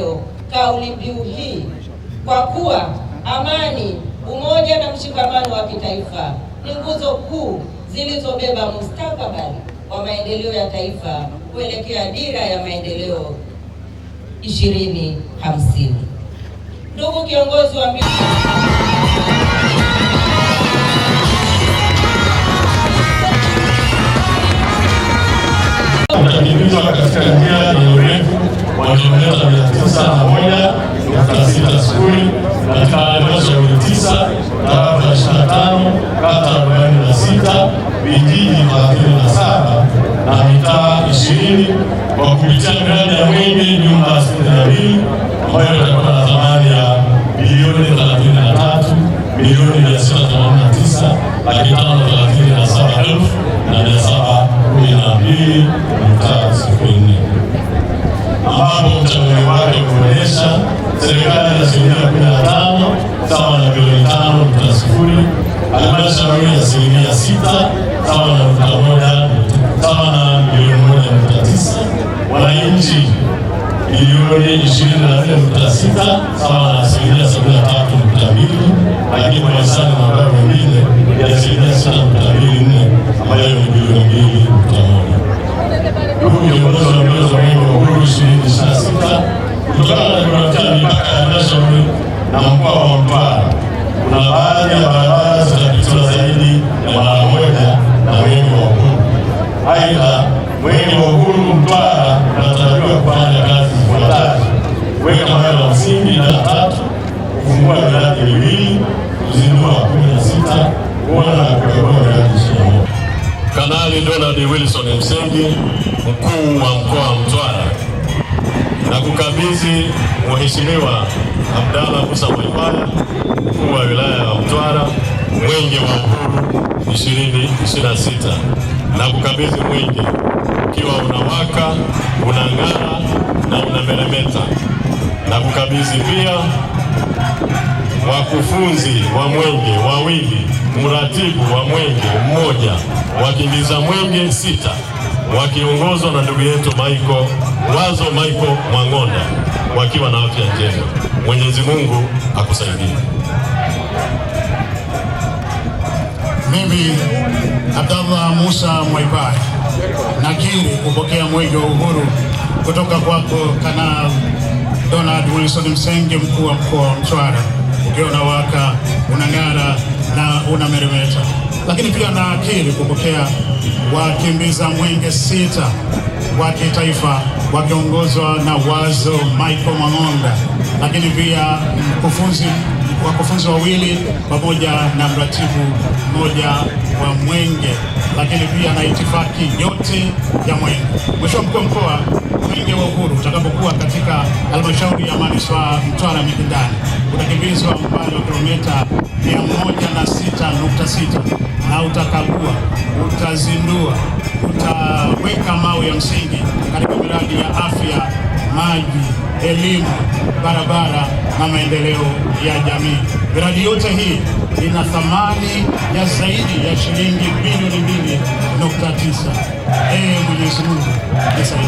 maendeleo kauli mbiu hii kwa kuwa amani, umoja na mshikamano wa kitaifa ni nguzo kuu zilizobeba mustakabali wa maendeleo ya taifa kuelekea dira ya maendeleo 2050. Ndugu kiongozi wa utakimbizwa katika njia yenye urefu wa kilomita 901.60 katika halmashauri 9, tarafa 25, kata 46, vijiji 37 na mitaa 20 kwa kupitia miradi ya Mwenge nyumba 62 ambayo itakuwa na thamani ya bilioni 33,639,712,712.04 ambapo mchanganuzi wake kuonyesha serikali ya asilimia 15 sawa na bilioni 5.0, halmashauri ya asilimia 6 sawa na bilioni 1.9, wananchi bilioni 24.6 sawa na asilimia 73.2, lakini kwa hisani na mabao mengine ya asilimia 6.24 ambayo ni bilioni 2.1. Ndugu viongozi wa mbio za Mwenge wa Uhuru 2026, kutokana na kufuatia mipaka ya halmashauri na mkoa wa Mtwara, kuna baadhi ya barabara zitapitiwa zaidi ya mara moja na Mwenge wa Uhuru. Aidha, Mwenge wa Uhuru Mtwara unatarajiwa kufanya kazi zifuatazo: kuweka mawe ya msingi na 3, kufungua miradi miwili, kuzindua 16, kuona na kukagua miradi 21. Kanali Donald Wilson Msengi, mkuu wa mkoa wa Mtwara, na kukabidhi Mheshimiwa Abdalla Musa Mwaipaya, mkuu wa wilaya ya Mtwara, Mwenge wa Uhuru 2026, na kukabidhi mwenge ukiwa unawaka, unang'ara na unameremeta, na kukabidhi pia wakufunzi wa mwenge wawili, mratibu wa mwenge mmoja, wakimbiza mwenge 6 wakiongozwa na ndugu yetu Wazo Michael Mwang'onda, wakiwa na afya njema. Mwenyezi Mungu akusaidie. Mimi Abdalla Musa Mwaipaya nakiri kupokea mwenge wa uhuru kutoka kwako Kanali Donald Wilson Msengi, mkuu wa mkoa wa Mtwara, ukiwa unawaka, unang'ara na unameremeta. Lakini pia nakiri kupokea wakimbiza mwenge 6 wa kitaifa wakiongozwa na Wazo Michael Mwang'onda, lakini pia wakufunzi wawili pamoja na mratibu mmoja wa mwenge, lakini pia na itifaki yote ya mwenge. Mheshimiwa mkuu wa mkoa, mwenge wa uhuru utakapokuwa katika halmashauri ya manispaa Mtwara Mikindani utakimbizwa umbali wa kilomita 106.6 na utakagua, utazindua, utaweka mawe ya msingi katika miradi ya afya, maji, elimu, barabara na maendeleo ya jamii. Miradi yote hii ina thamani ya zaidi ya shilingi bilioni 2.9. Mwenyezi Mungu nisaidie.